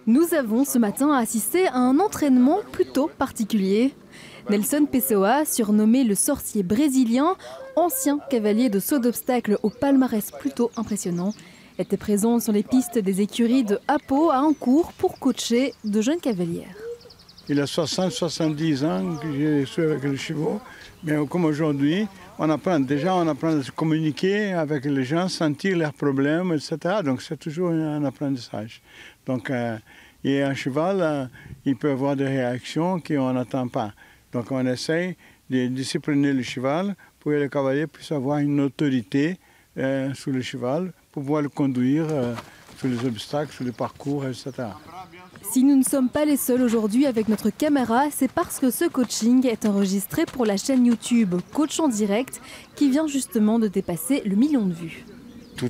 Nous avons ce matin assisté à un entraînement plutôt particulier. Nelson Pessoa, surnommé le sorcier brésilien, ancien cavalier de saut d'obstacles au palmarès plutôt impressionnant, était présent sur les pistes des écuries de Apo à Ancourt pour coacher de jeunes cavalières. Il a 60-70 ans que je suis avec les chevaux, mais comme aujourd'hui, on apprend à se communiquer avec les gens, sentir leurs problèmes, etc. Donc c'est toujours un apprentissage. Donc, et un cheval, il peut avoir des réactions qu'on n'attend pas. Donc on essaye de discipliner le cheval pour que le cavalier puisse avoir une autorité sur le cheval pour pouvoir le conduire sur les obstacles, sur les parcours, etc. Si nous ne sommes pas les seuls aujourd'hui avec notre caméra, c'est parce que ce coaching est enregistré pour la chaîne YouTube Coach en direct qui vient justement de dépasser le 1 million de vues.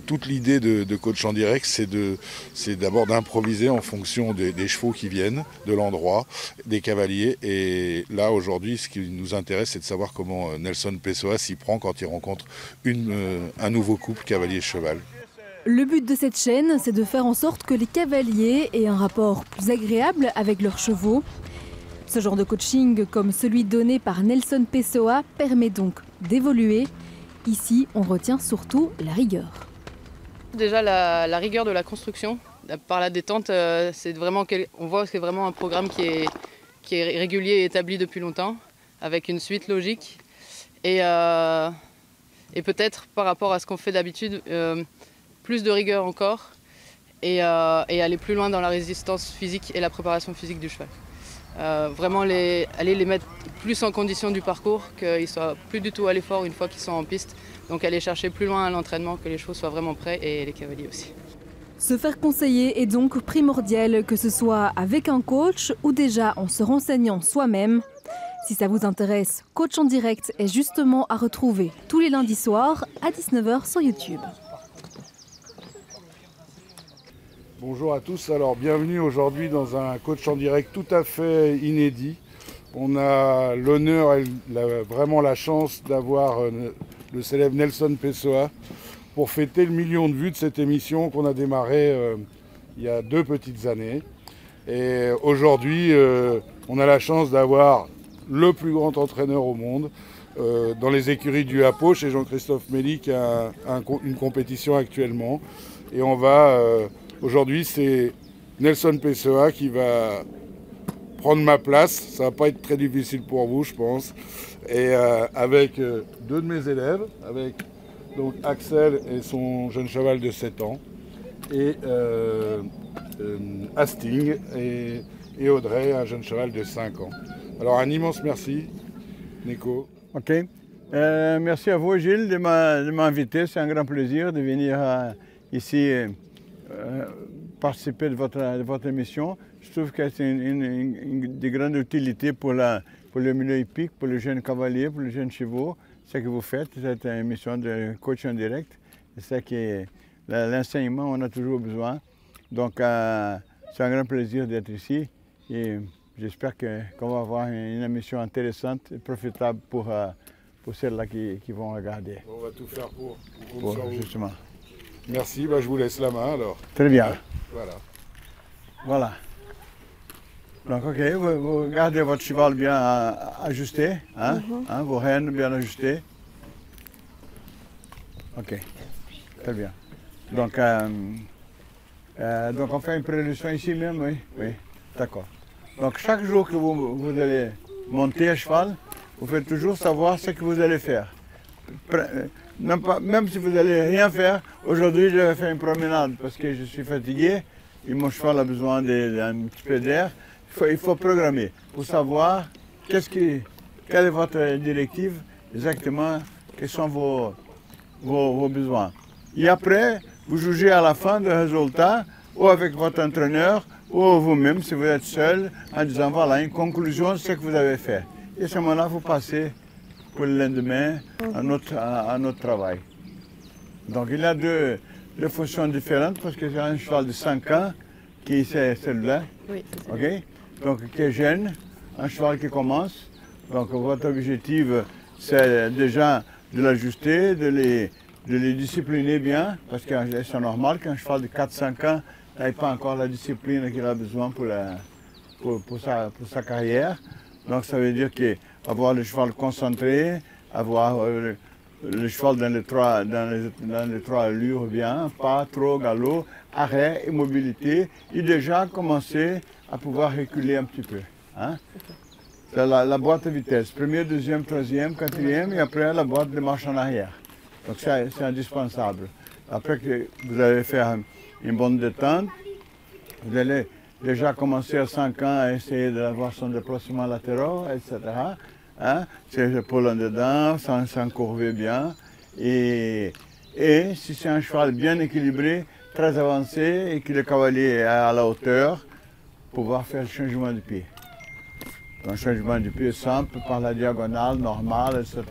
Toute l'idée de coach en direct, c'est d'abord d'improviser en fonction des chevaux qui viennent, de l'endroit, des cavaliers. Et là, aujourd'hui, ce qui nous intéresse, c'est de savoir comment Nelson Pessoa s'y prend quand il rencontre un nouveau couple cavalier-cheval. Le but de cette chaîne, c'est de faire en sorte que les cavaliers aient un rapport plus agréable avec leurs chevaux. Ce genre de coaching, comme celui donné par Nelson Pessoa, permet donc d'évoluer. Ici, on retient surtout la rigueur. Déjà, la rigueur de la construction, par la détente, on voit que c'est vraiment un programme qui est régulier et établi depuis longtemps, avec une suite logique. Et peut-être par rapport à ce qu'on fait d'habitude, plus de rigueur encore et aller plus loin dans la résistance physique et la préparation physique du cheval. Vraiment aller les mettre plus en condition du parcours, qu'ils ne soient plus du tout à l'effort une fois qu'ils sont en piste. Donc aller chercher plus loin à l'entraînement, que les chevaux soient vraiment prêts et les cavaliers aussi. Se faire conseiller est donc primordial, que ce soit avec un coach ou déjà en se renseignant soi-même. Si ça vous intéresse, Coach en direct est justement à retrouver tous les lundis soirs à 19 h sur YouTube. Bonjour à tous, alors bienvenue aujourd'hui dans un coach en direct tout à fait inédit. On a l'honneur et vraiment la chance d'avoir le célèbre Nelson Pessoa pour fêter le 1 million de vues de cette émission qu'on a démarrée il y a 2 petites années. Et aujourd'hui, on a la chance d'avoir le plus grand entraîneur au monde dans les écuries du Apo chez Jean-Christophe Mély qui a une compétition actuellement. Et on va... Aujourd'hui, c'est Nelson Pessoa qui va prendre ma place. Ça ne va pas être très difficile pour vous, je pense. Et avec 2 de mes élèves, avec donc Axel et son jeune cheval de 7 ans, et Hastings et Audrey, un jeune cheval de 5 ans. Alors un immense merci, Nico. Ok. Merci à vous, Gilles, de m'inviter. C'est un grand plaisir de venir ici. Participer de votre émission. Je trouve que c'est de grande utilité pour le milieu hippique, pour les jeunes cavaliers, pour les jeunes chevaux. Ce que vous faites, cette émission de coach en direct. C'est que l'enseignement, on a toujours besoin. Donc, c'est un grand plaisir d'être ici et j'espère qu'on va avoir une émission intéressante et profitable pour celles-là qui vont regarder. On va tout faire pour justement. Merci, je vous laisse la main alors. Très bien. Voilà. Donc, ok, vous gardez votre cheval bien ajusté, hein? Vos rênes bien ajustées. Ok, très bien. Donc on fait une prélution ici même, oui? Oui, d'accord. Donc, chaque jour que vous allez monter à cheval, vous faites toujours savoir ce que vous allez faire. Même si vous n'allez rien faire, aujourd'hui je vais faire une promenade parce que je suis fatigué et mon cheval a besoin d'un petit peu d'air. Il faut programmer pour savoir quelle est votre directive exactement, quels sont vos besoins. Et après, vous jugez à la fin du résultat, ou avec votre entraîneur, ou vous-même si vous êtes seul, en disant voilà, une conclusion de ce que vous avez fait. Et à ce moment-là, vous passez pour le lendemain à notre travail. Donc il y a deux fonctions différentes parce que j'ai un cheval de 5 ans qui est celui-là, oui, okay? Donc qui est jeune, un cheval qui commence. Donc votre objectif c'est déjà de l'ajuster, de les discipliner bien parce que c'est normal qu'un cheval de 4-5 ans n'avait pas encore la discipline qu'il a besoin pour sa carrière. Donc ça veut dire qu'avoir le cheval concentré, avoir le cheval dans les trois allures bien, pas trop galop, arrêt et mobilité, il a déjà commencé à pouvoir reculer un petit peu. Hein? C'est la boîte de vitesse, premier, deuxième, troisième, quatrième, et après la boîte de marche en arrière. Donc c'est indispensable. Après que vous allez faire une bonne détente, vous allez déjà commencer à 5 ans à essayer d'avoir son déplacement latéral, etc. Hein? Ses épaules en dedans, s'encourber bien. Et si c'est un cheval bien équilibré, très avancé, et que le cavalier est à la hauteur, pouvoir faire le changement de pied. Un changement de pied simple par la diagonale, normale, etc.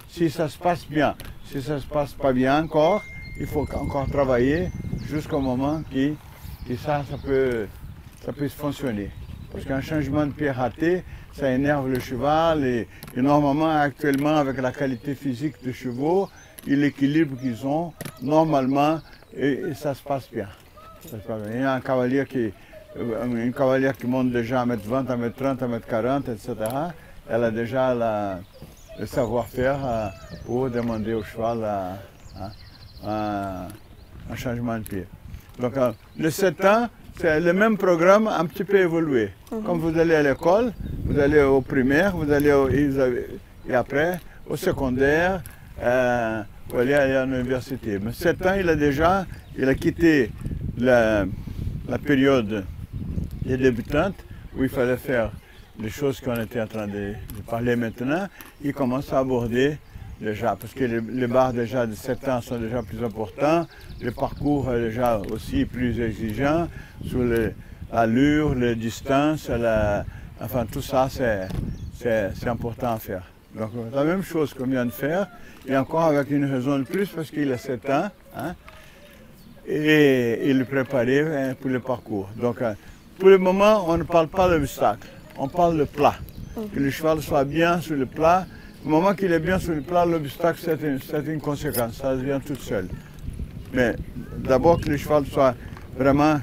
Si ça se passe bien, si ça ne se passe pas bien encore, il faut encore travailler jusqu'au moment que ça peut fonctionner. Parce qu'un changement de pied raté, ça énerve le cheval et normalement, actuellement, avec la qualité physique des chevaux et l'équilibre qu'ils ont, normalement, et ça se passe bien. Il y a une cavalière qui monte déjà à 1m20, à 1m30, à 1m40, etc. Elle a déjà le savoir-faire pour demander au cheval un changement de pied. Donc, le 7 ans, c'est le même programme un petit peu évolué. Comme vous allez à l'école, vous allez au primaire, et après au secondaire, vous allez à l'université. Mais 7 ans, il a quitté la période des débutantes où il fallait faire les choses qu'on était en train de parler maintenant. Il commence à aborder déjà, parce que les barres déjà de 7 ans sont déjà plus importants, le parcours est déjà aussi plus exigeant, sur l'allure, les distances, enfin tout ça c'est important à faire. Donc la même chose qu'on vient de faire, et encore avec une raison de plus parce qu'il a 7 ans, hein, et il est préparé pour le parcours. Donc pour le moment on ne parle pas d'obstacle, on parle de plat, que le cheval soit bien sur le plat. Au moment qu'il est bien sur le plat, l'obstacle, c'est une conséquence, ça vient tout seul. Mais d'abord que le cheval soit vraiment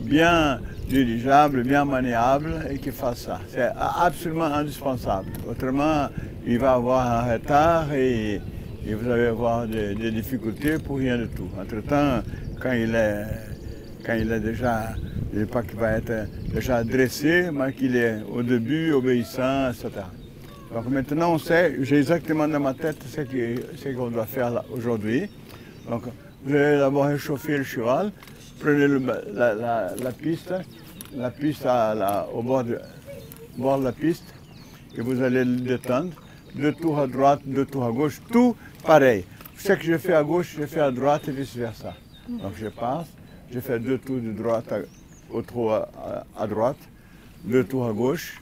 bien dirigeable, bien maniable et qu'il fasse ça. C'est absolument indispensable. Autrement, il va avoir un retard et vous allez avoir des difficultés pour rien du tout. Entre-temps, quand il est déjà, je ne dis pas qu'il va être déjà dressé, mais qu'il est au début obéissant, etc. Donc maintenant on sait, j'ai exactement dans ma tête ce qu'on doit faire aujourd'hui. Donc vous allez d'abord réchauffer le cheval, prenez la piste au bord de la piste et vous allez le détendre. 2 tours à droite, 2 tours à gauche, tout pareil. Ce que je fais à gauche, je fais à droite et vice versa. Donc je passe, je fais 2 tours de droite au trot à droite, 2 tours à gauche.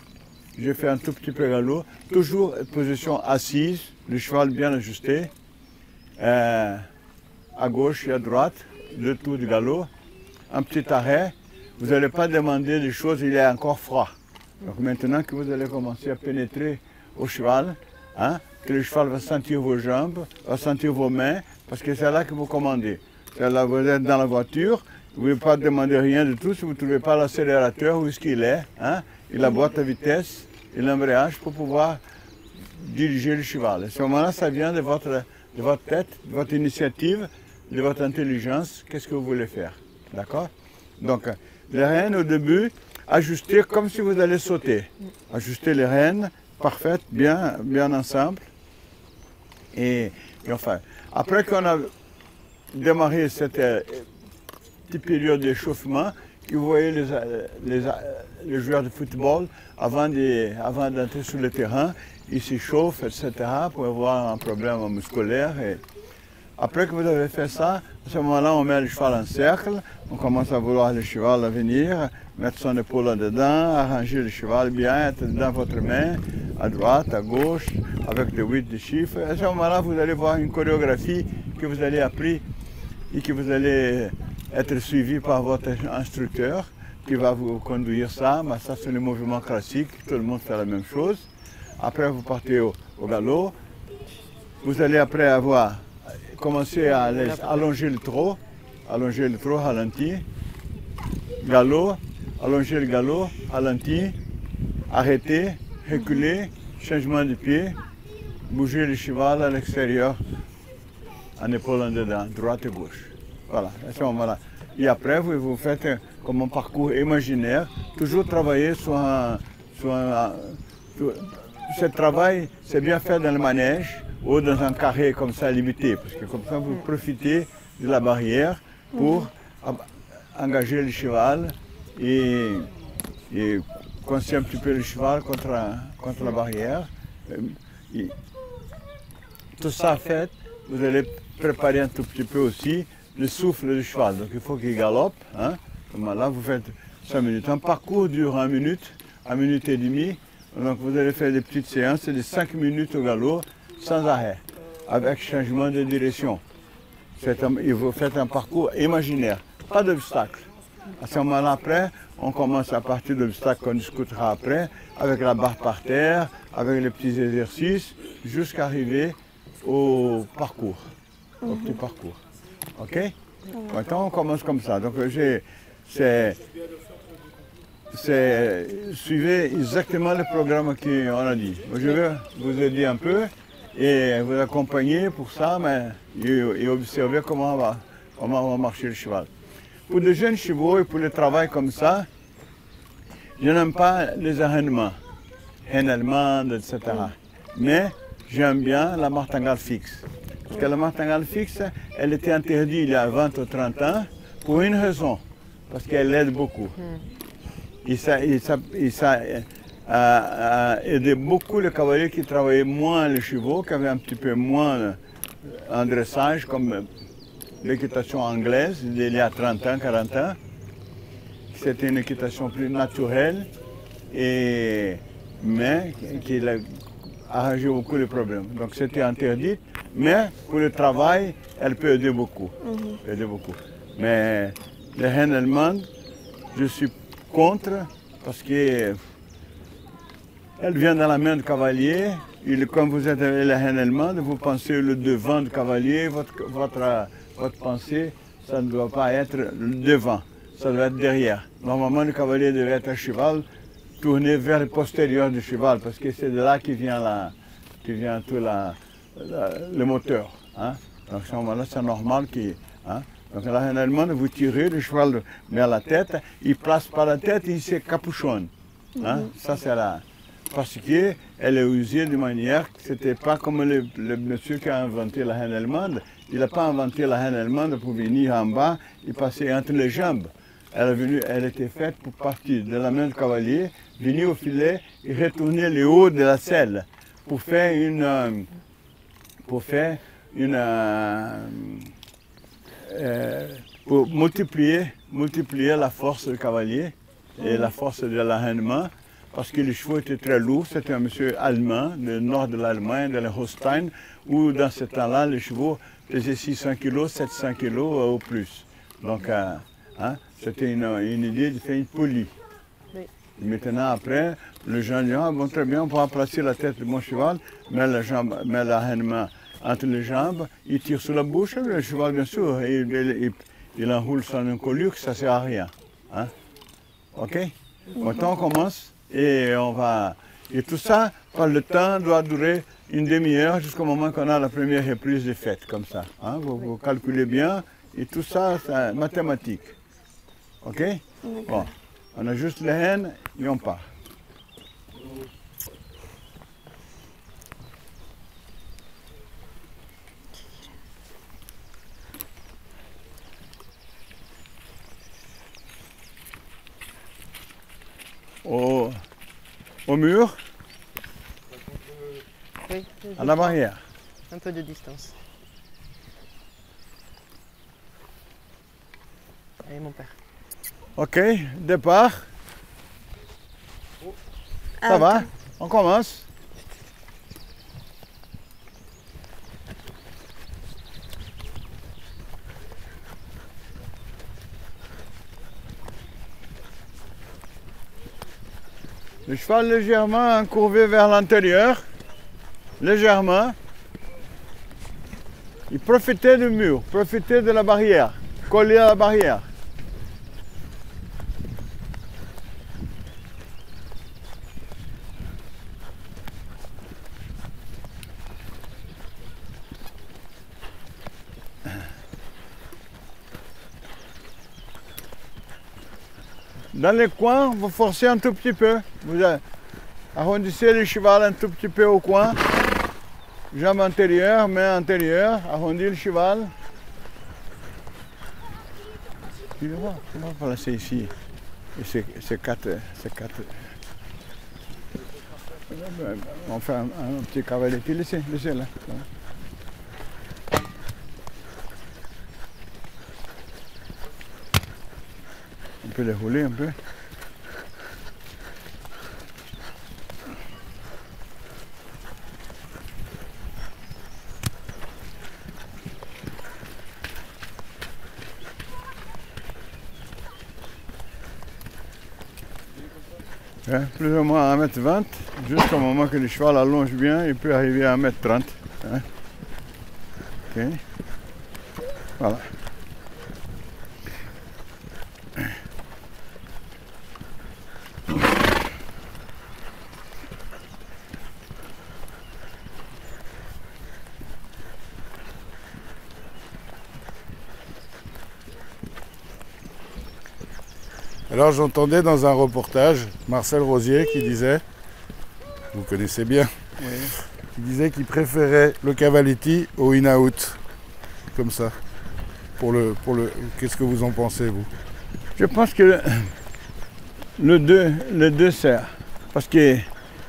J'ai fait un tout petit peu galop, toujours position assise, le cheval bien ajusté, à gauche et à droite, 2 tours de galop, un petit arrêt. Vous n'allez pas demander des choses, il est encore froid. Donc maintenant que vous allez commencer à pénétrer au cheval, hein, que le cheval va sentir vos jambes, va sentir vos mains, parce que c'est là que vous commandez. C'est là que vous êtes dans la voiture, vous ne pouvez pas demander rien du tout si vous ne trouvez pas l'accélérateur, où est-ce qu'il est, hein, et la boîte à vitesse et l'embrayage pour pouvoir diriger le cheval. À ce moment-là, ça vient de votre tête, de votre initiative, de votre intelligence, qu'est-ce que vous voulez faire. D'accord? Donc, les rênes au début, ajuster comme si vous allez sauter. Ajuster les rênes, parfaites, bien ensemble. Et enfin, après qu'on a démarré cette petite période d'échauffement, vous voyez les joueurs de football, avant d'entrer sur le terrain, ils s'échauffent, etc., pour avoir un problème musculaire. Et après que vous avez fait ça, à ce moment-là, on met le cheval en cercle, on commence à vouloir le cheval à venir, mettre son épaule en dedans, arranger le cheval bien, être dans votre main, à droite, à gauche, avec des 8 de chiffres. À ce moment-là, vous allez voir une chorégraphie que vous allez apprendre et que vous allez être suivi par votre instructeur qui va vous conduire ça. Mais ça, c'est le mouvement classique, tout le monde fait la même chose. Après, vous partez au galop. Vous allez après avoir commencé à allonger le trot. allonger le trot, ralenti, galop, allonger le galop, ralenti, arrêter, reculer, changement de pied, bouger le cheval à l'extérieur, en épaule en dedans, droite et gauche. Voilà, à ce moment-là. Et après, vous faites comme un parcours imaginaire, toujours travailler sur ce travail, c'est bien fait dans le manège ou dans un carré comme ça limité, parce que comme ça, vous profitez de la barrière pour engager le cheval et coincer un petit peu le cheval contre la barrière. Et tout ça fait, vous allez préparer un tout petit peu aussi le souffle du cheval. Donc il faut qu'il galope. Hein. Comme là, vous faites 5 minutes. Un parcours dure 1 minute, 1 minute et demie. Donc vous allez faire des petites séances de 5 minutes au galop, sans arrêt, avec changement de direction. Vous faites un parcours imaginaire, pas d'obstacle. À ce moment-là, après, on commence à partir de l'obstacle qu'on discutera après, avec la barre par terre, avec les petits exercices, jusqu'à arriver au parcours, au petit parcours. OK? Maintenant, on commence comme ça. Donc, suivez exactement le programme qu'on a dit. Je vais vous aider un peu et vous accompagner pour ça, mais et observer comment va marcher le cheval. Pour de jeunes chevaux et pour le travail comme ça, je n'aime pas les arrênements, etc. Mais j'aime bien la martingale fixe. Parce que la martingale fixe, elle était interdite il y a 20 ou 30 ans pour une raison, parce qu'elle aide beaucoup. Et ça a aidé beaucoup les cavaliers qui travaillaient moins les chevaux, qui avaient un petit peu moins en dressage, comme l'équitation anglaise, il y a 30 ans, 40 ans. C'était une équitation plus naturelle, mais qui a arrangé beaucoup de problèmes. Donc c'était interdit, mais pour le travail, elle peut aider beaucoup. Mais les reines allemandes, je suis contre, parce qu'elle vient dans la main du cavalier. Quand vous êtes avec la reine allemande, vous pensez le devant du cavalier, votre pensée, ça ne doit pas être le devant, ça doit être derrière. Normalement, le cavalier devait être à cheval, tourné vers le postérieur du cheval, parce que c'est de là qui vient tout le moteur. Hein? Donc à ce moment-là, c'est normal qu'il... Hein? Donc la reine allemande, vous tirez, le cheval met la tête, il place par la tête et il se capuchonne. Hein? Ça, c'est là. Parce qu'elle est usée de manière que ce n'était pas comme le monsieur qui a inventé la reine allemande. Il n'a pas inventé la reine allemande pour venir en bas et passer entre les jambes. Elle était faite pour partir de la main du cavalier, venir au filet et retourner le haut de la selle pour faire pour multiplier la force du cavalier et la force de l'entraînement, parce que les chevaux étaient très lourds. C'était un monsieur allemand, du nord de l'Allemagne, de la Holstein, où dans ce temps-là, les chevaux pesaient 600 kg, 700 kg ou plus. Donc, c'était une idée de faire une poulie. Oui. Maintenant, après, les gens disent, bon, très bien, on pourra placer la tête de mon cheval, met l'entraînement entre les jambes, il tire sur la bouche, le cheval, bien sûr, il enroule son encolure, ça ne sert à rien. Hein? OK? Maintenant, on commence et Et tout ça, par le temps, doit durer une demi-heure jusqu'au moment qu'on a la première reprise de fête, comme ça. Hein? Vous calculez bien, et tout ça, c'est mathématique. OK? Bon, on ajuste les rênes et on part. Au mur, oui, à la barrière. Un peu de distance. Allez, mon père. OK, départ. Ça va, on commence. Le cheval légèrement courbé vers l'intérieur, légèrement. Et profitez du mur, profitez de la barrière. collé à la barrière. Dans les coins, vous forcez un tout petit peu. Vous arrondissez le cheval un tout petit peu au coin. Jambe antérieure, main antérieure, arrondis le cheval. Tu vas placer ici. Et c'est quatre. On fait un petit cavalier. Laissez là. On peut les rouler un peu. Ouais, plus ou moins à 1m20, jusqu'au moment que le cheval allonge bien, il peut arriver à 1m30. Hein. Ok. Voilà. Alors j'entendais dans un reportage Marcel Rosier qui disait, vous connaissez bien, oui. Qui disait qu'il préférait le Cavaletti au in-out, comme ça. Qu'est-ce que vous en pensez, vous? Je pense que le deux sert. Parce que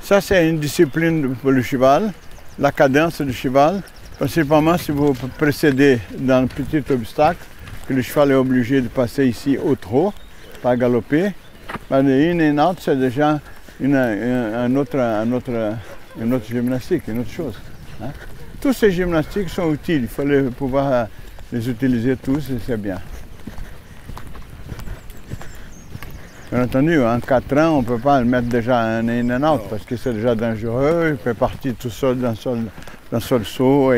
ça, c'est une discipline pour le cheval, la cadence du cheval. Principalement, si vous précédez dans un petit obstacle, que le cheval est obligé de passer ici au trot, pas galoper, mais le in and out, c'est déjà une autre gymnastique, une autre chose. Hein? Tous ces gymnastiques sont utiles, il faut pouvoir les utiliser tous et c'est bien. Bien entendu, en 4 ans, on ne peut pas le mettre déjà un in and out parce que c'est déjà dangereux, il peut partir tout seul d'un seul saut,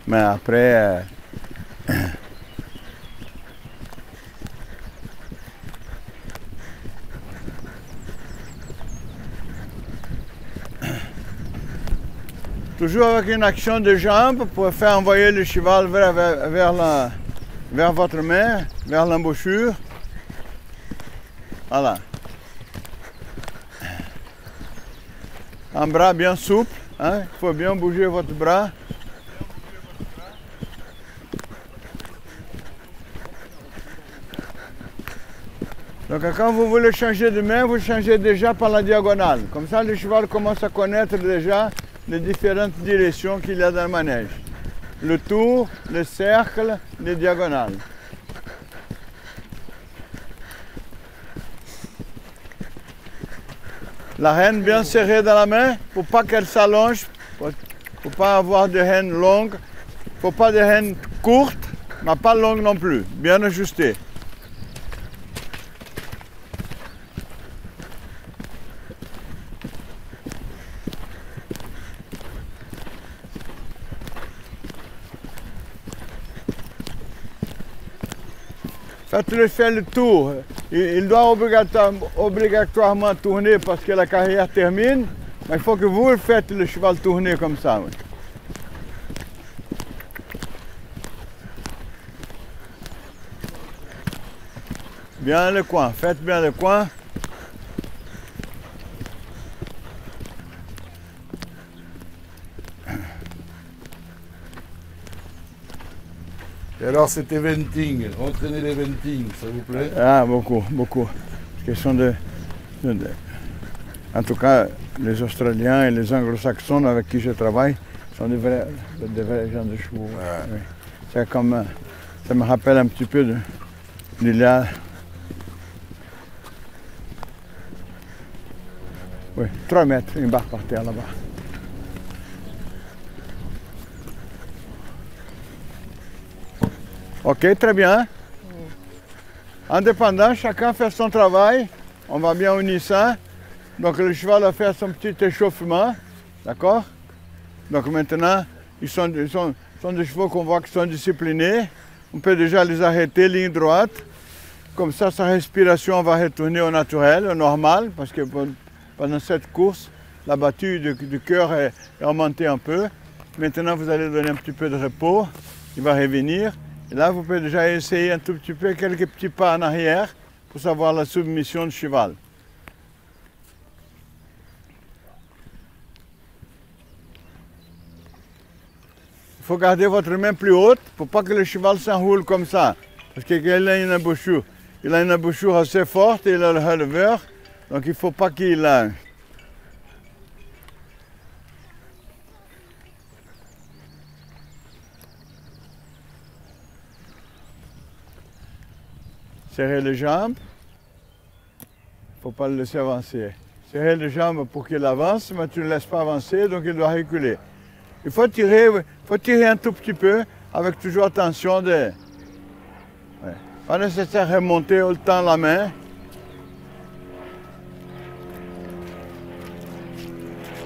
mais après... Toujours avec une action de jambe pour faire envoyer le cheval vers votre main, vers l'embouchure. Voilà. Un bras bien souple, hein? Il faut bien bouger votre bras. Donc quand vous voulez changer de main, vous changez déjà par la diagonale. Comme ça, le cheval commence à connaître déjà les différentes directions qu'il y a dans le manège. Le tour, le cercle, les diagonales. La rêne bien serrée dans la main pour pas qu'elle s'allonge, pour pas avoir de rênes longues. Faut pas de rênes courtes, mais pas longues non plus, bien ajustées. Faites-le faire le tour. Il doit obligatoirement tourner parce que la carrière termine, mais il faut que vous faites le cheval tourner comme ça. Oui. Bien le coin, faites bien le coin. Et alors cet eventing, entraîner l'eventing, ça vous plaît? Ah, beaucoup. Parce qu'ils en tout cas, les Australiens et les Anglo-Saxons avec qui je travaille sont des vrais gens de chevaux. Ouais. Oui. C'est comme, ça me rappelle un petit peu d'Ilia. Oui, 3 mètres, une barre par terre là-bas. Ok, très bien. Indépendant, chacun fait son travail. On va bien unisson. Donc le cheval va faire son petit échauffement. D'accord? Donc maintenant, ils sont des chevaux qu'on voit qui sont disciplinés. on peut déjà les arrêter ligne droite. Comme ça, sa respiration va retourner au naturel, au normal, parce que pendant cette course, la battue du cœur est augmentée un peu. Maintenant, vous allez donner un petit peu de repos, il va revenir. Et là, vous pouvez déjà essayer un tout petit peu, quelques petits pas en arrière, pour savoir la submission du cheval. Il faut garder votre main plus haute pour pas que le cheval s'enroule comme ça. Parce qu'il a une embouchure. Il a une embouchure assez forte et il a le releveur. Donc il ne faut pas qu'il... Serrer les jambes. Il ne faut pas le laisser avancer. Serrer les jambes pour qu'il avance, mais tu ne le laisses pas avancer, donc il doit reculer. Il faut tirer un tout petit peu, avec toujours attention de... Ouais. Pas nécessaire de remonter tout le temps la main.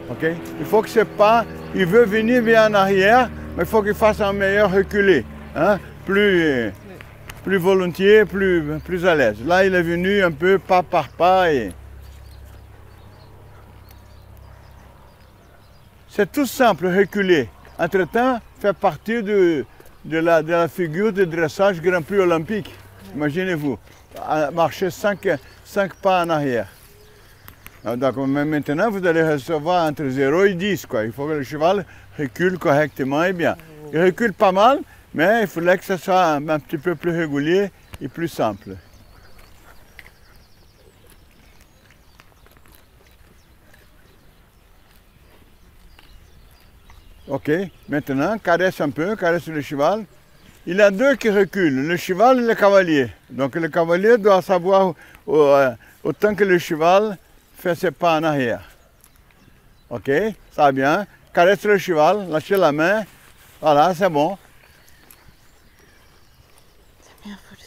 Ok? Il faut que ce pas, il veut venir bien en arrière, mais il faut qu'il fasse un meilleur reculé. Hein? Plus volontiers, plus à l'aise. Là, il est venu un peu pas par pas et... C'est tout simple, reculer. Entre-temps, fait partie de la figure de dressage Grand Prix olympique. Imaginez-vous, marcher 5 pas en arrière. Donc maintenant, vous allez recevoir entre 0 et 10. Quoi. Il faut que le cheval recule correctement et bien. Il recule pas mal, mais il faudrait que ce soit un petit peu plus régulier et plus simple. Ok, maintenant, caresse un peu, caresse le cheval. Il y a deux qui reculent, le cheval et le cavalier. Donc le cavalier doit savoir autant que le cheval fait ses pas en arrière. Ok, ça va bien. Caresse le cheval, lâchez la main. Voilà, c'est bon. C'est bien foutu.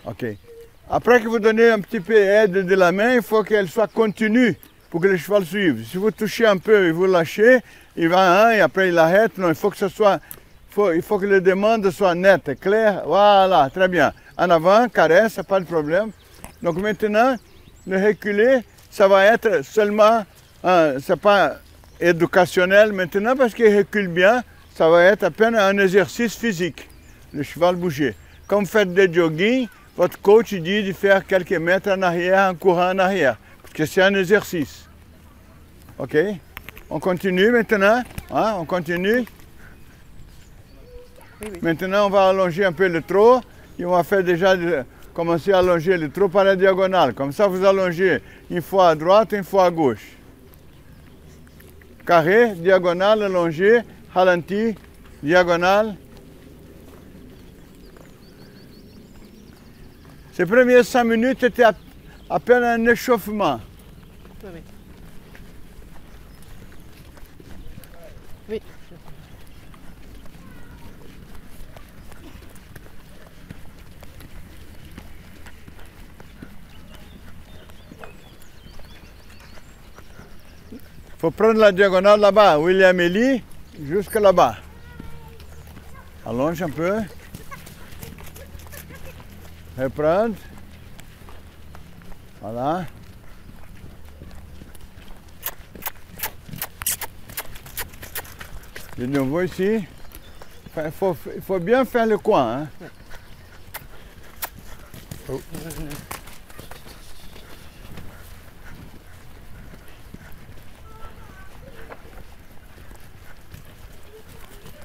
Ok. Après que vous donnez un petit peu d'aide de la main, il faut qu'elle soit continue pour que le cheval suive. Si vous touchez un peu et vous lâchez, il va et après il arrête. Non, il faut que ce soit, il faut que les demandes soient nettes, claires. Voilà, très bien. En avant, caresse, pas de problème. Donc maintenant, le reculer, ça va être seulement, c'est pas éducationnel maintenant parce qu'il recule bien, ça va être à peine un exercice physique, le cheval bouger. Comme vous faites des jogging, votre coach dit de faire quelques mètres en arrière, en courant en arrière, parce que c'est un exercice. Ok? On continue maintenant, hein? On continue. Oui, oui. Maintenant, on va allonger un peu le trot, et on va faire déjà commencer à allonger le trot par la diagonale. Comme ça, vous allongez une fois à droite, une fois à gauche. Carré, diagonale, allongé, ralenti, diagonale. Ces premières 5 minutes étaient à peine un échauffement. Oui, oui. Oui. Il faut prendre la diagonale là-bas, William Ellie, jusque là-bas. Allonge un peu. Reprendre. Voilà. De nouveau ici. Il faut bien faire le coin. Hein. Oh.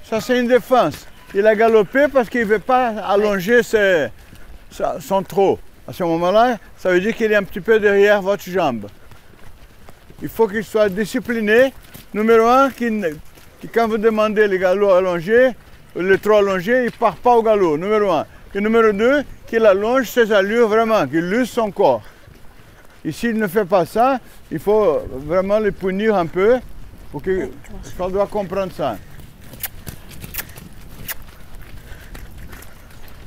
Ça, c'est une défense. Il a galopé parce qu'il ne veut pas allonger son trot. À ce moment-là, ça veut dire qu'il est un petit peu derrière votre jambe. Il faut qu'il soit discipliné. Numéro 1, quand vous demandez le galop allongé, le trot allongé, il ne part pas au galop, numéro 1. Et numéro 2, qu'il allonge ses allures vraiment, qu'il use son corps. Et s'il ne fait pas ça, il faut vraiment le punir un peu pour que le cheval doit comprendre ça.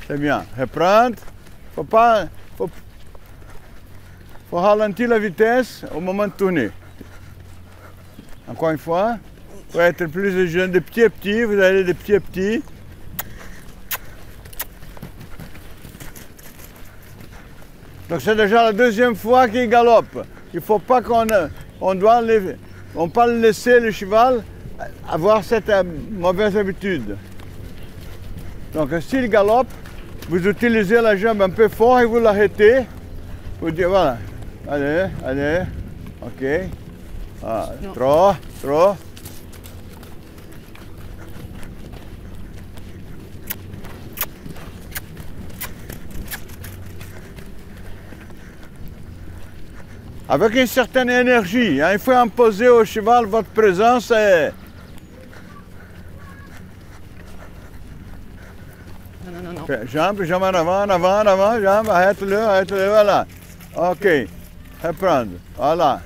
C'est bien. Reprendre. Faut ralentir la vitesse au moment de tourner. Encore une fois. Pour être plus jeune, de petit à petit, vous allez de petit à petit. Donc c'est déjà la deuxième fois qu'il galope. Il ne faut pas on pas laisser le cheval avoir cette mauvaise habitude. Donc s'il galope, vous utilisez la jambe un peu fort et vous l'arrêtez. Vous dites voilà, allez, allez, ok. Ah, trop, trop. Avec une certaine énergie, hein, il faut imposer au cheval votre présence. Non. Jambe, jambe en avant, en avant, en avant, jambe, arrête-le, voilà. Ok, reprendre, voilà.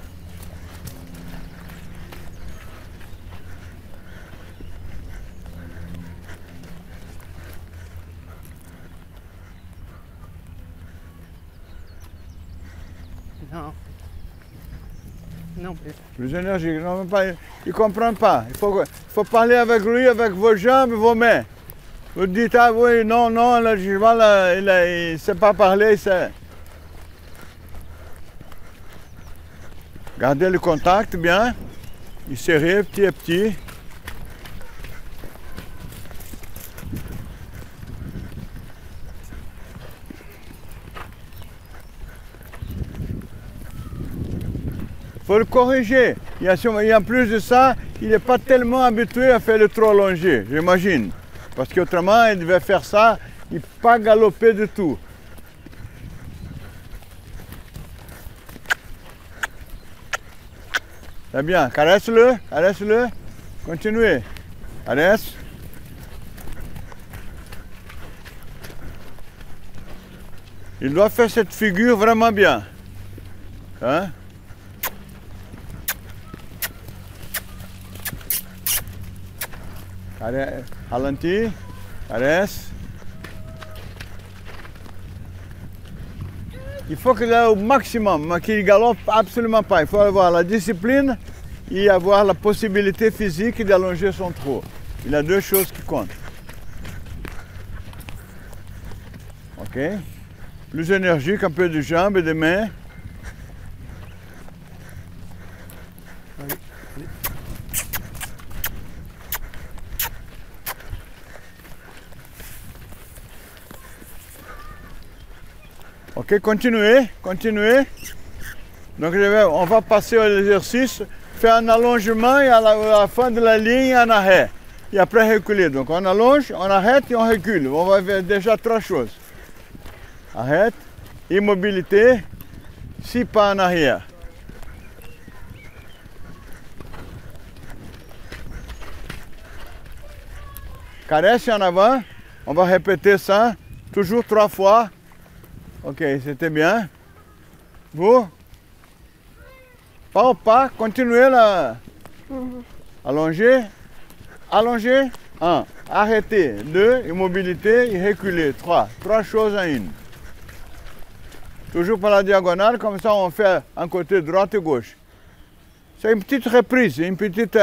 Non plus. Plus énergique, non, même pas, il ne comprend pas. Il faut parler avec lui, avec vos jambes et vos mains. Vous dites, ah oui, non, le cheval, il ne sait pas parler, Gardez le contact bien, il serrez petit à petit. Il faut le corriger. Et en plus de ça, il n'est pas tellement habitué à faire le trop allongé, j'imagine. Parce qu'autrement, il devait faire ça, il ne peut pas galoper du tout. C'est bien, caresse-le, continuez. Caresse. Il doit faire cette figure vraiment bien. Hein? Ralentis, caresse. Il faut qu'il ait au maximum, qu'il ne galope absolument pas. Il faut avoir la discipline et avoir la possibilité physique d'allonger son trot. Il y a deux choses qui comptent. Ok. Plus énergique, un peu de jambes et de mains. Ok, continuez. Donc on va passer à l'exercice, faire un allongement et à la fin de la ligne, un arrêt. Et après reculer. Donc on allonge, on arrête et on recule. On va faire déjà trois choses. Arrête, immobilité, 6 pas en arrière. Caresse en avant. On va répéter ça toujours 3 fois. Ok, c'était bien. Vous, pas au pas, continuez là. Allongez, 1, arrêtez, 2, immobilité et reculer, 3 choses en une. Toujours par la diagonale, comme ça on fait un côté droite et gauche. C'est une petite reprise, une petite...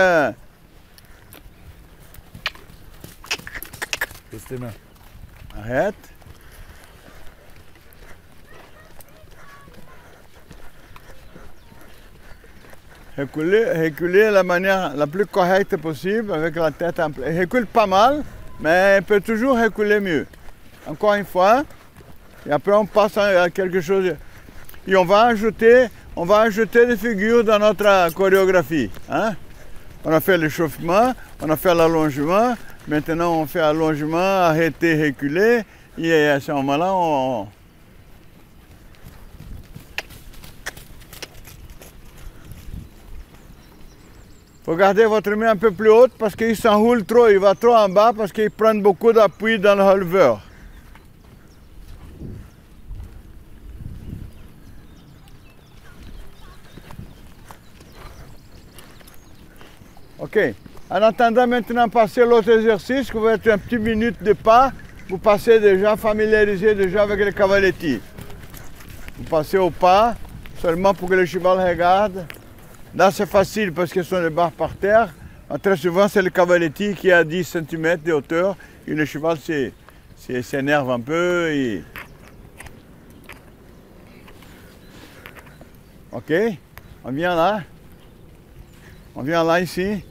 Pose tes mains. Arrête. Reculer de la manière la plus correcte possible avec la tête en place. Il recule pas mal, mais il peut toujours reculer mieux. Encore une fois, et après on passe à quelque chose. Et on va ajouter des figures dans notre chorégraphie. Hein? On a fait l'échauffement, on a fait l'allongement, maintenant on fait allongement, arrêter, reculer, et à ce moment-là, on... Faut garder votre main un peu plus haute parce qu'il s'enroule trop, il va trop en bas parce qu'il prend beaucoup d'appui dans le releveur. Ok. En attendant maintenant passer l'autre exercice, vous faites un petit minute de pas, vous passez déjà, familiarisé déjà avec le cavaletti. Vous passez au pas, seulement pour que le cheval regarde. Là, c'est facile parce que ce sont les barres par terre. Très souvent, c'est le cavaletti qui a 10 cm de hauteur et le cheval s'énerve un peu. Et... Ok, on vient là. On vient là, ici.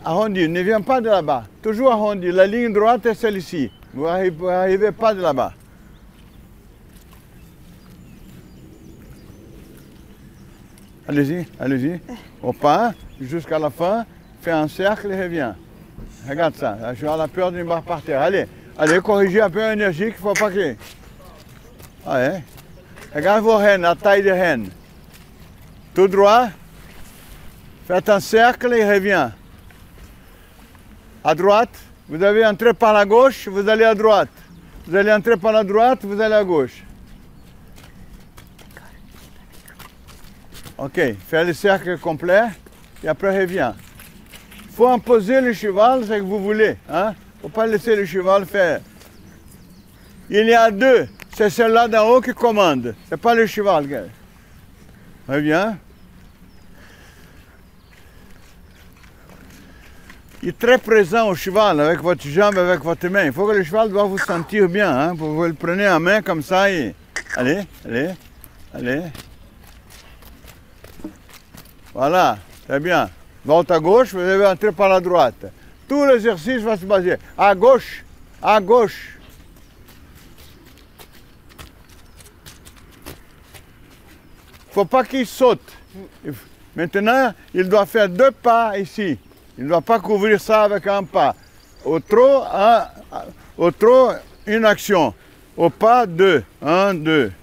Arrondi, ne viens pas de là-bas. Toujours arrondi. La ligne droite est celle-ci. Vous n'arrivez pas de là-bas. Allez-y, allez-y. Au pas, jusqu'à la fin. Fais un cercle et reviens. Regarde ça. Je suis à la peur d'une barre par terre. Allez, allez, corrigez un peu l'énergie qu'il ne faut pas que... Ah, ouais. Regarde vos rênes, la taille des rênes. Tout droit. Faites un cercle et reviens. À droite, vous avez entré par la gauche, vous allez à droite. Vous allez entrer par la droite, vous allez à gauche. Ok, fais le cercle complet et après reviens. Il faut imposer le cheval, c'est ce que vous voulez. Hein? Il ne faut pas laisser le cheval faire. Il y a deux, c'est celle-là d'en haut qui commande. Ce n'est pas le cheval. Reviens. Il est très présent au cheval, avec votre jambe, avec votre main. Il faut que le cheval doit vous sentir bien. Hein? Vous le prenez en main comme ça et... Allez, allez, allez. Voilà, très bien. Volte à gauche, vous devez entrer par la droite. Tout l'exercice va se baser à gauche, à gauche. Il ne faut pas qu'il saute. Maintenant, il doit faire 2 pas ici. Il ne doit pas couvrir ça avec un pas. Au trot, une action. Au pas, 2. 1, 2.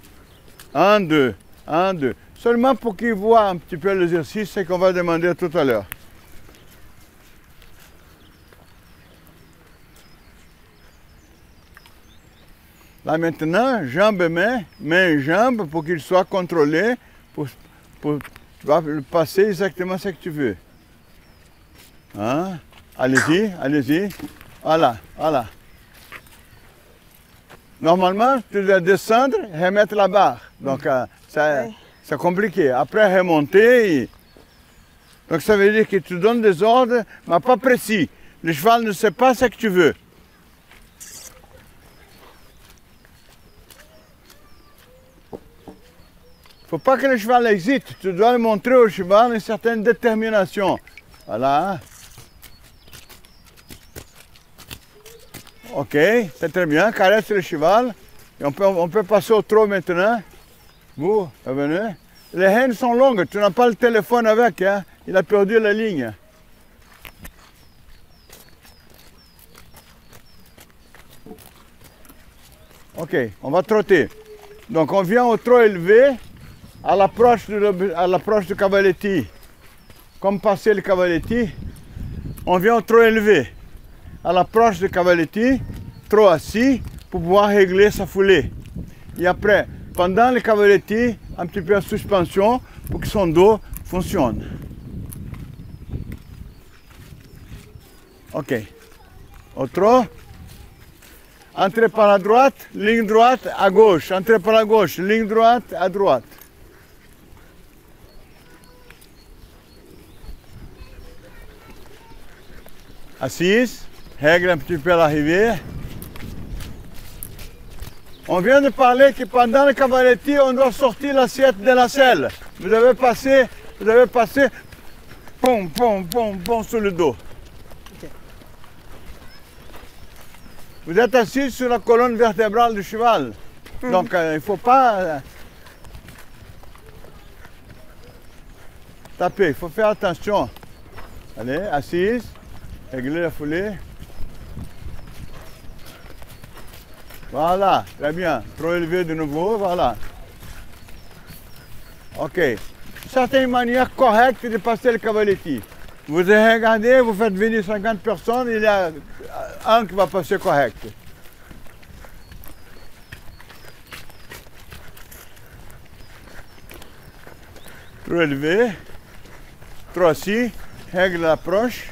1, 2. 1, 2. Seulement pour qu'il voit un petit peu l'exercice, c'est qu'on va demander tout à l'heure. Là maintenant, jambe et main, main et jambe, pour qu'il soit contrôlé, pour tu vas passer exactement ce que tu veux. Hein? Allez-y, allez-y. Voilà, voilà. Normalement, tu dois descendre et remettre la barre. Donc, c'est compliqué. Après, remonter. Et... Donc, ça veut dire que tu donnes des ordres, mais pas précis. Le cheval ne sait pas ce que tu veux. Il ne faut pas que le cheval hésite. Tu dois lui montrer au cheval une certaine détermination. Voilà. Ok, c'est très bien. Caresse le cheval. Et on peut passer au trot maintenant. Vous, venez. Les rênes sont longues. Tu n'as pas le téléphone avec. Hein? Il a perdu la ligne. Ok, on va trotter. Donc on vient au trot élevé à l'approche du cavaletti. Comme passer le cavaletti, on vient au trot élevé. À l'approche du cavaletti, trot assis pour pouvoir régler sa foulée. Et après, pendant le cavaletti, un petit peu en suspension pour que son dos fonctionne. Ok. Au trot. Entrez par la droite, ligne droite à gauche. Entrez par la gauche, ligne droite à droite. Assise, règle un petit peu l'arrivée. On vient de parler que pendant le cavaletti, on doit sortir l'assiette de la selle. Vous devez passer, pom, pom, pom, pom sur le dos. Okay. Vous êtes assis sur la colonne vertébrale du cheval. Donc il ne faut pas taper, il faut faire attention. Allez, assise. Régler la foulée. Voilà, très bien. Trop élevé de nouveau, voilà. Ok. Certaine manière correcte de passer le cavaletti. Vous regardez, vous faites venir 50 personnes, il y a un qui va passer correct. Trop élevé. Trop assis. Règle l'approche.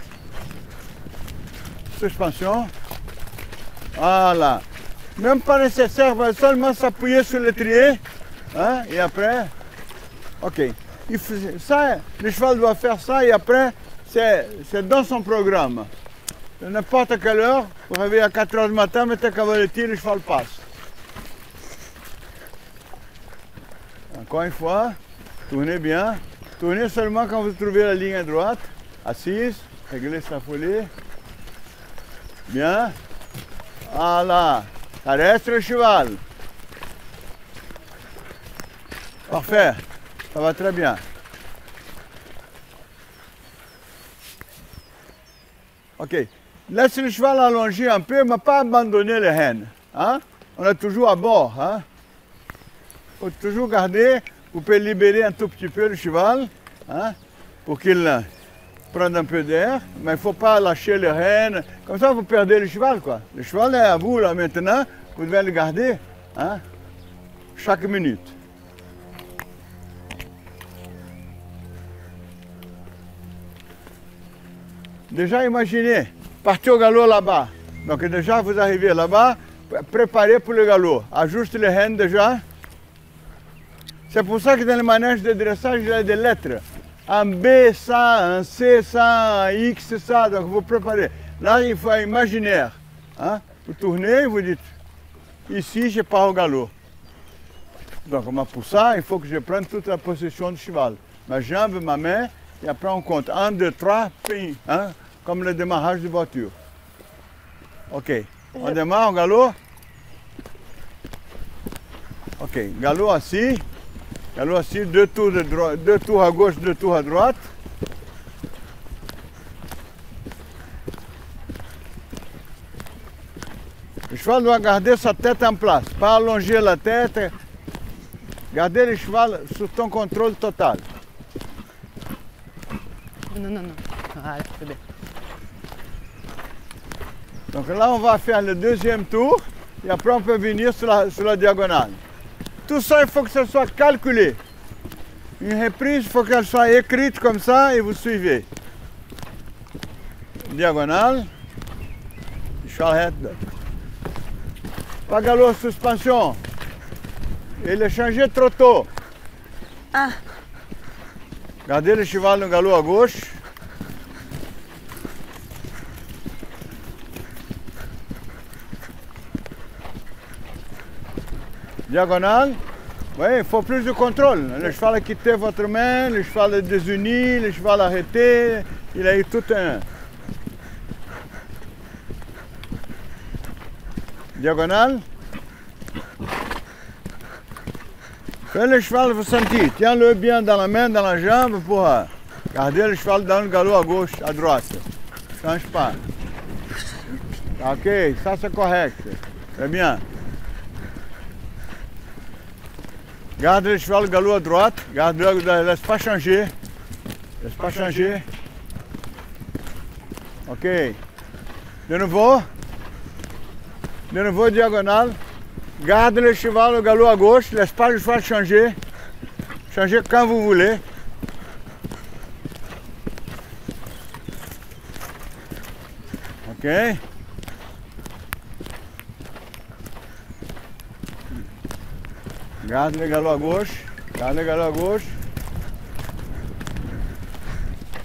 Suspension. Voilà. Même pas nécessaire, va seulement s'appuyer sur l'étrier. Hein, et après, ok. Ça, le cheval doit faire ça et après, c'est dans son programme. À n'importe quelle heure, vous réveillez à 4 h du matin, mettez un cavaletti, le cheval passe. Encore une fois, tournez bien. Tournez seulement quand vous trouvez la ligne à droite. Assise, réglez sa folie. Bien. Voilà. Caresse le cheval. Parfait. Ça va très bien. Ok. Laisse le cheval allonger un peu, mais pas abandonner les rênes. Hein? On est toujours à bord. Hein? Faut toujours garder. Vous pouvez libérer un tout petit peu le cheval, hein, pour qu'il prenne un peu d'air, mais il ne faut pas lâcher les rênes. Comme ça, vous perdez le cheval, quoi. Le cheval est à vous, là, maintenant. Vous devez le garder, hein, chaque minute. Déjà, imaginez, partez au galop là-bas. Donc déjà, vous arrivez là-bas, préparez pour le galop. Ajuste les rênes déjà. C'est pour ça que dans le manège de dressage, il y a des lettres. Un B, ça, un C, ça, un X, ça. Donc vous préparez. Là, il faut un imaginaire. Hein? Vous tournez, vous dites, ici, je pars au galop. Donc pour ça, il faut que je prenne toute la possession du cheval. Ma jambe, ma main, et après on compte. 1, 2, 3, puis, hein? Comme le démarrage de voiture. Ok. On démarre au galop. Ok. Galop assis. Galop assis, 2 tours, 2 tours à gauche, 2 tours à droite. Le cheval doit garder sa tête en place, pas allonger la tête. Garder le cheval sous ton contrôle total. Non, non, non. Voilà, c'est bien. Donc là, on va faire le deuxième tour et après on peut venir sur la diagonale. Tout ça, il faut que ce soit calculé. Une reprise, il faut qu'elle soit écrite comme ça et vous suivez. Diagonale. Cheval reto. Pas galop, suspension. Et le changer trop tôt. Ah. Gardez le cheval no galop à gauche. Diagonale. Oui, il faut plus de contrôle. Le cheval a quitté votre main, le cheval est désuni, le cheval a arrêté. Il a eu tout un... Diagonale. Faites le cheval vous sentir. Tiens-le bien dans la main, dans la jambe pour garder le cheval dans le galop à gauche, à droite. Ne change pas. Ok, ça c'est correct. Très bien. Garde le cheval galop à droite, garde-le, laisse pas changer. Laisse pas changer. Ok. De nouveau. De nouveau diagonale. Garde le cheval au galop à gauche, laisse pas le cheval changer. Changez quand vous voulez. Ok. Garde le galop à gauche, garde le galop à gauche.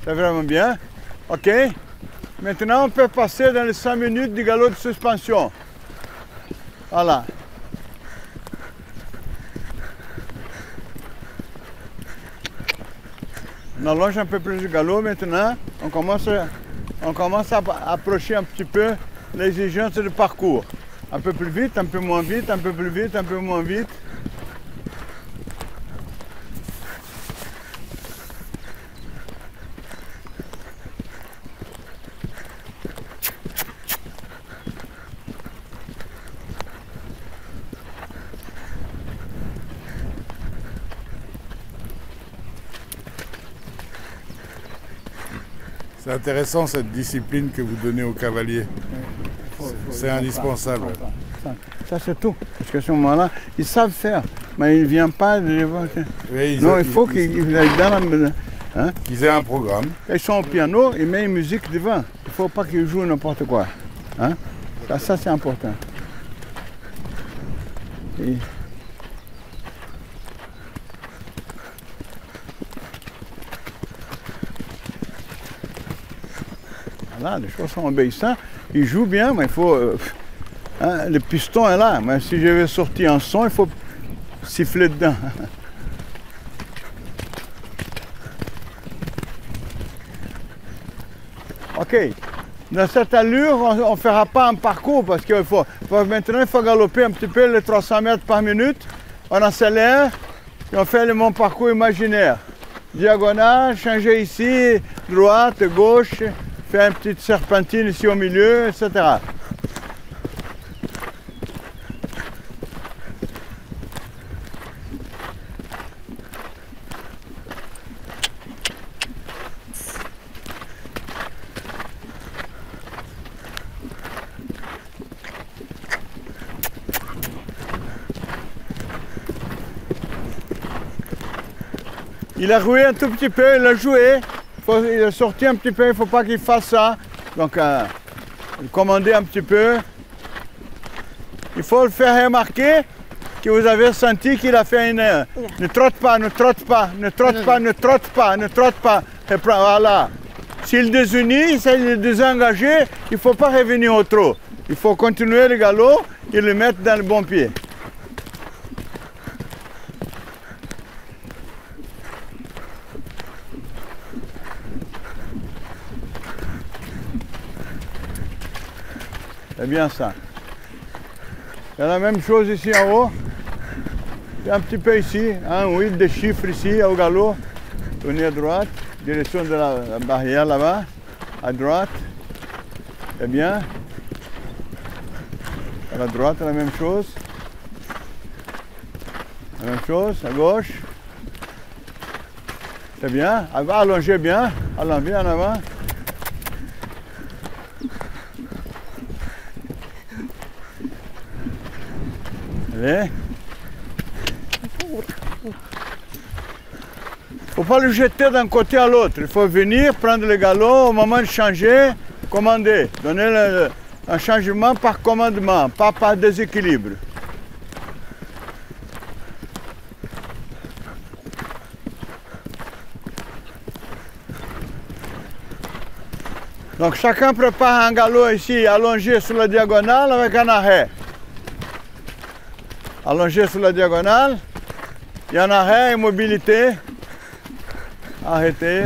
C'est vraiment bien. Ok. Maintenant, on peut passer dans les 5 minutes du galop de suspension. Voilà. On allonge un peu plus le galop maintenant. On commence à approcher un petit peu l'exigence du parcours. Un peu plus vite, un peu moins vite, un peu plus vite, un peu moins vite. C'est intéressant cette discipline que vous donnez aux cavaliers. C'est indispensable. Ça c'est tout. Parce qu'à ce moment-là, ils savent faire, mais ils ne viennent pas de... Oui, non, il faut qu'ils aillent dans la... Hein? Qu'ils aient un programme. Ils sont au piano, ils mettent une musique devant. Il ne faut pas qu'ils jouent n'importe quoi. Hein? Ça c'est important. Et... Voilà, les choses sont obéissantes. Il joue bien, mais il faut... hein, le piston est là, mais si je vais sortir un son, il faut siffler dedans. Ok. Dans cette allure, on ne fera pas un parcours parce qu'il faut maintenant il faut galoper un petit peu les 300 mètres par minute. On accélère et on fait mon parcours imaginaire. Diagonale, changer ici, droite, gauche, faire une petite serpentine ici au milieu, etc. Il a roué un tout petit peu, il a joué, il a sorti un petit peu, il ne faut pas qu'il fasse ça. Donc, commander un petit peu. Il faut le faire remarquer que vous avez senti qu'il a fait une... Ne trotte pas, ne trotte pas, ne trotte pas, ne trotte pas, ne trotte pas. Voilà. S'il désunit, s'il est désengagé, il ne faut pas revenir au trot. Il faut continuer le galop et le mettre dans le bon pied. C'est bien ça. C'est la même chose ici en haut. C'est un petit peu ici, hein, oui, des chiffres ici au galop. Tournez à droite, direction de la barrière là-bas. À droite. C'est bien. À la droite, la même chose. La même chose, à gauche. C'est bien. Allongez bien. Allongez en avant. Allez. Il ne faut pas le jeter d'un côté à l'autre. Il faut venir, prendre le galop, au moment de changer, commander. Donner un changement par commandement, pas par déséquilibre. Donc chacun prépare un galop ici, allongé sur la diagonale avec un arrêt. Allongé sur la diagonale, il y a un arrêt, immobilité. Arrêtez.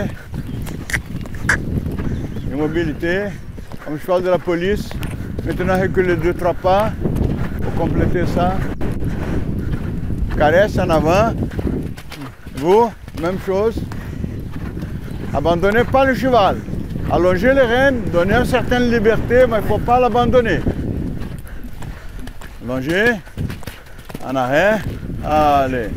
Immobilité. Comme cheval de la police. Maintenant reculez 2-3 pas pour compléter ça. Caresse en avant. Vous, même chose. Abandonnez pas le cheval. Allongez les rênes, donnez une certaine liberté, mais il ne faut pas l'abandonner. Allongez. En arrêt. Allez.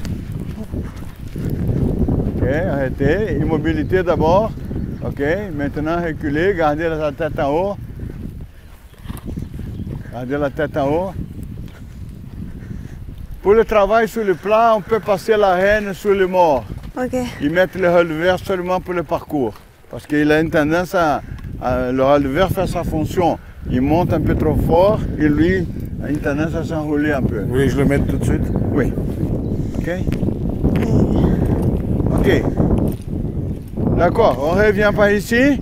Ok, arrêtez. Immobilité d'abord. Ok, maintenant reculez, gardez la tête en haut. Gardez la tête en haut. Pour le travail sur le plat, on peut passer la rêne sur le mort. Ok. Ils mettent le relevé seulement pour le parcours. Parce qu'il a une tendance le relevé faire sa fonction. Il monte un peu trop fort et lui a une tendance à s'enrouler un peu. Vous voulez que je le mette tout de suite? Oui. Ok. Ok. D'accord, on revient par ici.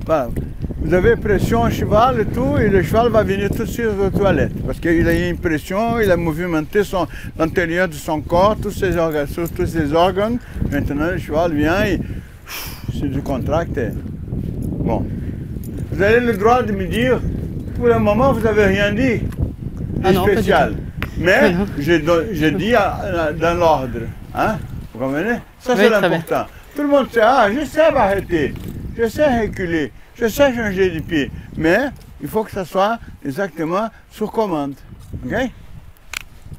Voilà. Vous avez pression au cheval et tout, et le cheval va venir tout de suite aux toilettes. Parce qu'il a une pression, il a movimenté l'intérieur de son corps, tous ses organes. Maintenant, le cheval vient et c'est du contracté. Bon. Vous avez le droit de me dire, pour le moment, vous n'avez rien dit de spécial. Mais j'ai dit dans l'ordre. Hein? Vous comprenez? Ça, c'est l'important. Tout le monde sait, ah, je sais m'arrêter, je sais reculer, je sais changer de pied. Mais il faut que ça soit exactement sur commande. Okay?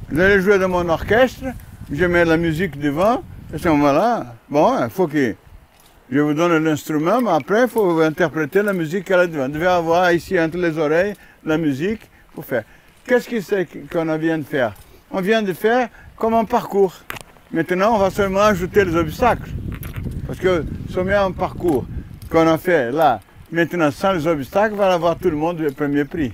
Vous allez jouer dans mon orchestre, je mets la musique devant, à ce moment-là, bon, il faut que je vous donne l'instrument, mais après, il faut interpréter la musique qu'elle a devant. Vous devez avoir ici entre les oreilles la musique pour faire. Qu'est-ce que c'est qu'on vient de faire? On vient de faire comme un parcours. Maintenant, on va seulement ajouter les obstacles. Parce que si on met un parcours qu'on a fait là, maintenant sans les obstacles, on va avoir tout le monde le premier prix.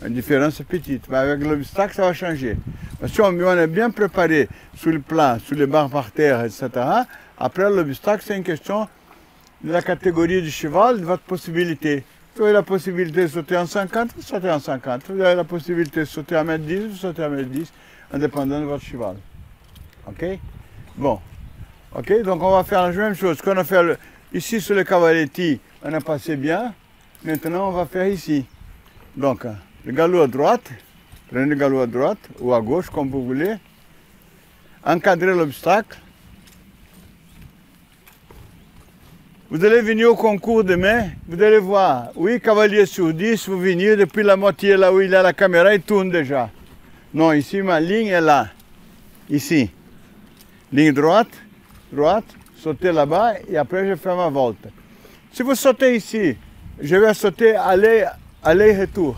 Une différence petite, mais avec l'obstacle, ça va changer. Parce que si on est bien préparé sur le plan, sur les barres par terre, etc., après l'obstacle, c'est une question de la catégorie du cheval, de votre possibilité. Vous avez la possibilité de sauter en 50, vous sautez en 50. Vous avez la possibilité de sauter à 1m10, vous sautez à 1m10, indépendant de votre cheval. OK? Bon. OK? Donc on va faire la même chose qu'on a fait ici sur le cavaletti, on a passé bien. Maintenant, on va faire ici. Donc, le galop à droite, prenez le galop à droite ou à gauche, comme vous voulez. Encadrez l'obstacle. Vous allez venir au concours demain, vous allez voir, oui, cavalier sur 10, vous venez depuis la moitié là où il a la caméra, il tourne déjà. Non, ici, ma ligne est là, ici. Ligne droite, droite, sautez là-bas et après je fais ma volte. Si vous sautez ici, je vais sauter aller-retour.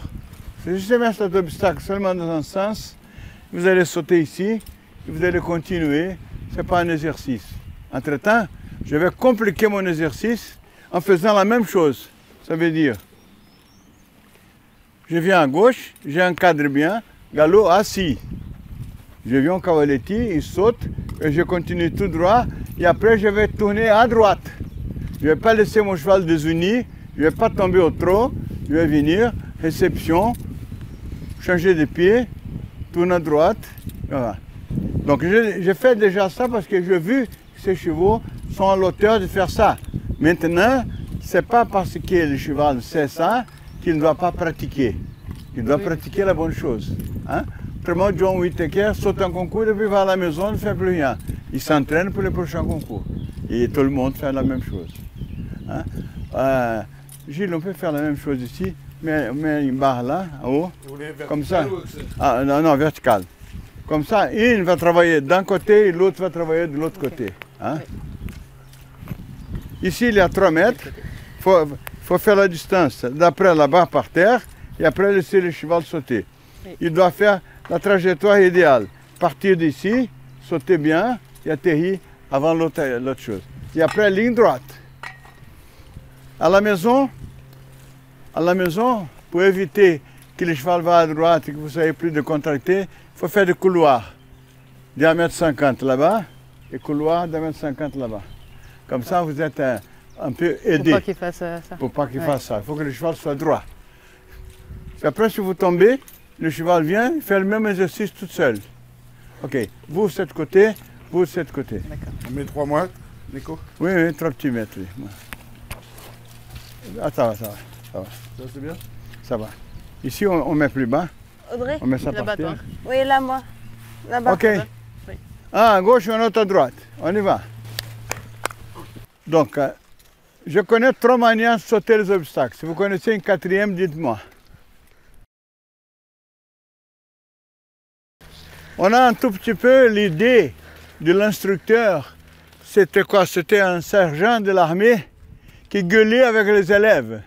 Si je mets cet obstacle seulement dans un sens, vous allez sauter ici et vous allez continuer, ce n'est pas un exercice. Entre-temps, je vais compliquer mon exercice en faisant la même chose. Ça veut dire, je viens à gauche, j'encadre bien, galop assis. Je viens au cavaletti, il saute, et je continue tout droit, et après je vais tourner à droite. Je ne vais pas laisser mon cheval désuni, je ne vais pas tomber au trot, je vais venir, réception, changer de pied, tourne à droite, voilà. Donc j'ai fait déjà ça parce que j'ai vu que ces chevaux sont à l'auteur de faire ça. Maintenant, ce n'est pas parce que le cheval sait ça qu'il ne doit pas pratiquer. Il doit pratiquer la bonne chose. Hein? Autrement, John Whittaker saute un concours et puis va à la maison, ne fait plus rien. Il s'entraîne pour le prochain concours. Et tout le monde fait la même chose. Hein? Gilles, on peut faire la même chose ici. Mais une barre là, en haut, comme ça. Ah, non, verticale. Comme ça, une va travailler d'un côté et l'autre va travailler de l'autre côté. Hein? Ici, il y a 3 mètres. Il faut faire la distance d'après la barre par terre et après laisser le cheval sauter. Il doit faire la trajectoire idéale. Partir d'ici, sauter bien et atterrir avant l'autre chose. Et après, ligne droite. À la maison, pour éviter que le cheval va à droite et que vous soyez plus de contracté, il faut faire des couloirs. Diamètre 50 là-bas et couloir diamètre 50 là-bas. Comme ça, vous êtes un peu aidé. Pour pas qu'il fasse ça. Pour pas qu'il fasse ça. Il faut que le cheval soit droit. Et après, si vous tombez, le cheval vient, il fait le même exercice tout seul. OK. Vous de ce côté, vous de ce côté. D'accord. On met 3 mois, Nico? Oui, 3 petits mètres. Oui. Ah, ça va. Ça c'est bien? Ça va. Ici, on met plus bas. Audrey? On met ça par Là-bas, terre. toi. Oui, là, moi. Là-bas. OK. Oui. Ah, à gauche et un autre à droite. On y va. Donc, je connais 3 manières de sauter les obstacles. Si vous connaissez une 4e, dites-moi. On a un tout petit peu l'idée de l'instructeur. C'était quoi? C'était un sergent de l'armée qui gueulait avec les élèves.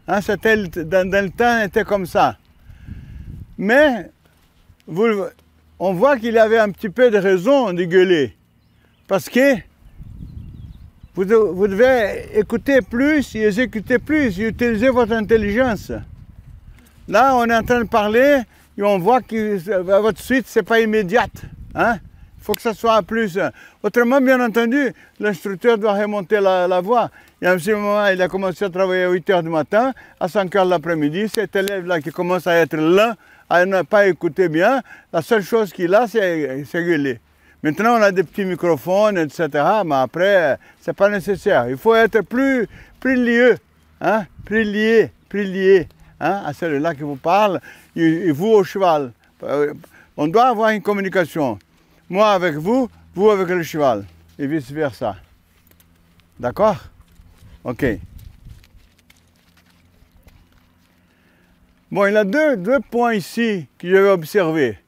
Hein, dans le temps, c'était comme ça. Mais on voit qu'il avait un petit peu de raison de gueuler. Parce que vous devez écouter plus et exécuter plus et utiliser votre intelligence. Là, on est en train de parler et on voit que votre suite, ce n'est pas immédiate. Hein? Il faut que ça soit plus... Autrement, bien entendu, l'instructeur doit remonter la voie. Et à un petit moment, il a commencé à travailler à 8 h du matin, à 5 h de l'après-midi. Cet élève-là qui commence à être lent, à ne pas écouter bien, la seule chose qu'il a, c'est gueuler. Maintenant, on a des petits microphones, etc. Mais après, ce n'est pas nécessaire. Il faut être plus lié, hein? plus lié hein? à celui-là qui vous parle, et vous au cheval. On doit avoir une communication. Moi avec vous, vous avec le cheval, et vice-versa. D'accord? OK. Bon, il y a deux points ici que je vais observer.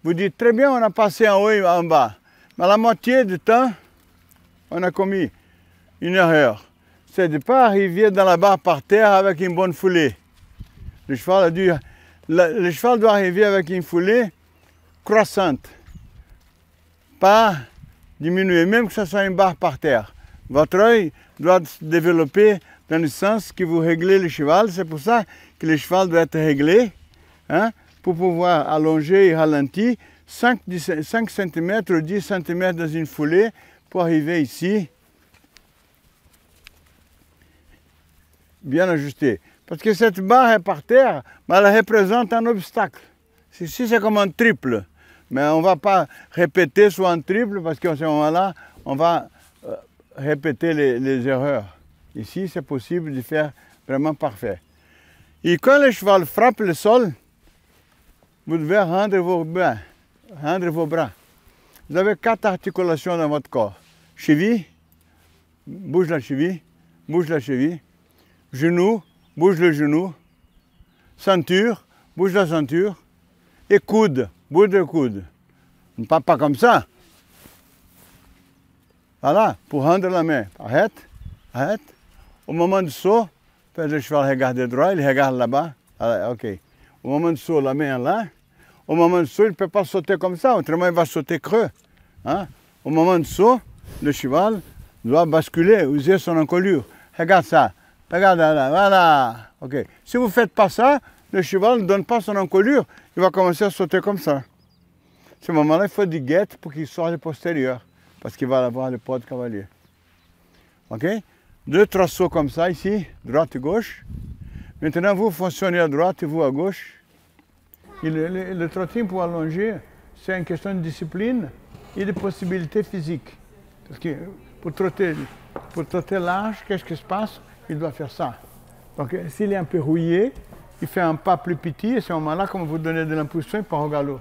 Vous dites très bien, on a passé en haut et en bas. Mais à la moitié du temps, on a commis une erreur. C'est de ne pas arriver dans la barre par terre avec une bonne foulée. Le cheval doit arriver avec une foulée croissante. Pas diminuer, même que ce soit une barre par terre. Votre œil doit se développer dans le sens que vous réglez le cheval. C'est pour ça que le cheval doit être réglé, hein, pour pouvoir allonger et ralentir 5 cm ou 10 cm dans une foulée pour arriver ici, bien ajusté. Parce que cette barre est par terre, mais elle représente un obstacle. Ici, c'est comme un triple. Mais on ne va pas répéter sur un triple parce qu'à ce moment-là, on va répéter les erreurs. Ici, c'est possible de faire vraiment parfait. Et quand le cheval frappe le sol, vous devez rendre vos bras. Vous avez 4 articulations dans votre corps. Cheville, bouge la cheville, bouge la cheville. Genou, bouge le genou. Ceinture, bouge la ceinture. Et coude, bouge le coude. Pas comme ça. Voilà, pour rendre la main. Arrête, arrête. Au moment du saut, le cheval regarde droit, il regarde là-bas. Ok. Au moment du saut, la main est là. Au moment du saut, il ne peut pas sauter comme ça, autrement il va sauter creux. Hein? Au moment du saut, le cheval doit basculer, user son encolure. Regarde ça. Regarde là, voilà. Ok. Si vous ne faites pas ça, le cheval ne donne pas son encolure, il va commencer à sauter comme ça. À ce moment-là, il faut des guettes pour qu'il sorte le postérieur, parce qu'il va avoir le pas de cavalier. Ok? 2-3 sauts comme ça ici, droite et gauche. Maintenant, vous fonctionnez à droite et vous à gauche. Et le trotting pour allonger, c'est une question de discipline et de possibilités physiques. Parce que pour trotter large, qu'est-ce qui se passe? Il doit faire ça. Donc s'il est un peu rouillé, il fait un pas plus petit et à ce moment-là, comme vous donnez de l'impulsion, il part au galop.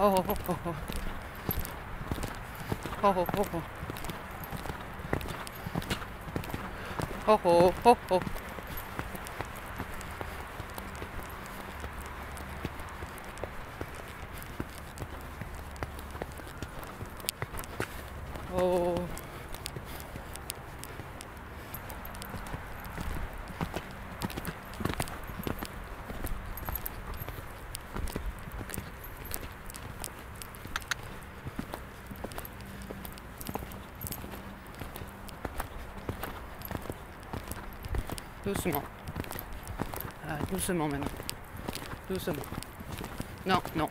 Oh, oh, oh, oh. Oh, oh, oh, oh. Oh, oh, oh, oh. Oh. Doucement. Ah, doucement maintenant. Doucement. Non, non.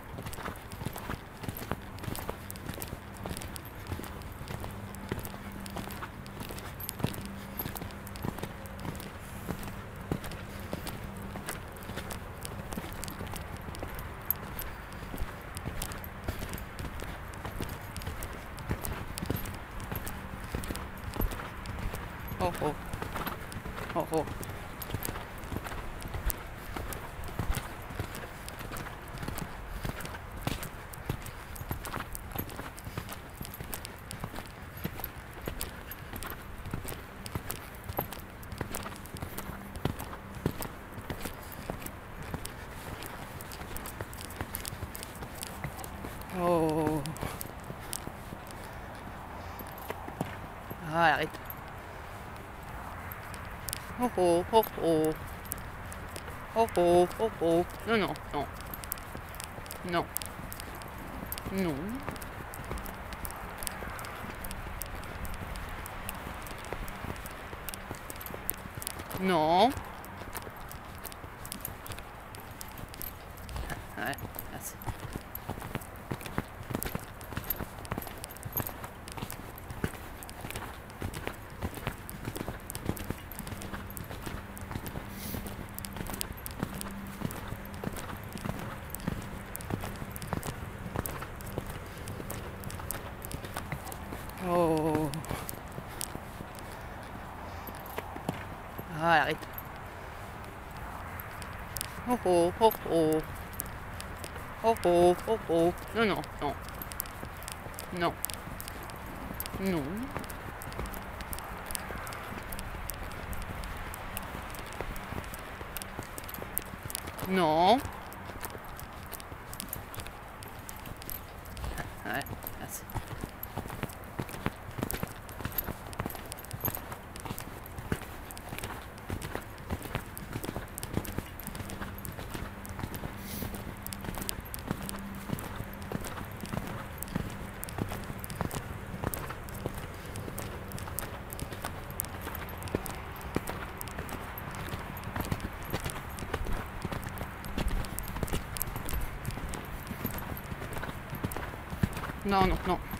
Oh oh. Oh oh. Oh. Ah, arrête. Oh oh, oh oh. Oh oh, oh oh. Non, non, non. Non. Non. Non. Ouais, merci. Oh. Ah, arrête. Oh oh, oh oh. Oh oh, oh oh. Non, non, non. Non. Non. Non. Ouais, merci. Non, non, non.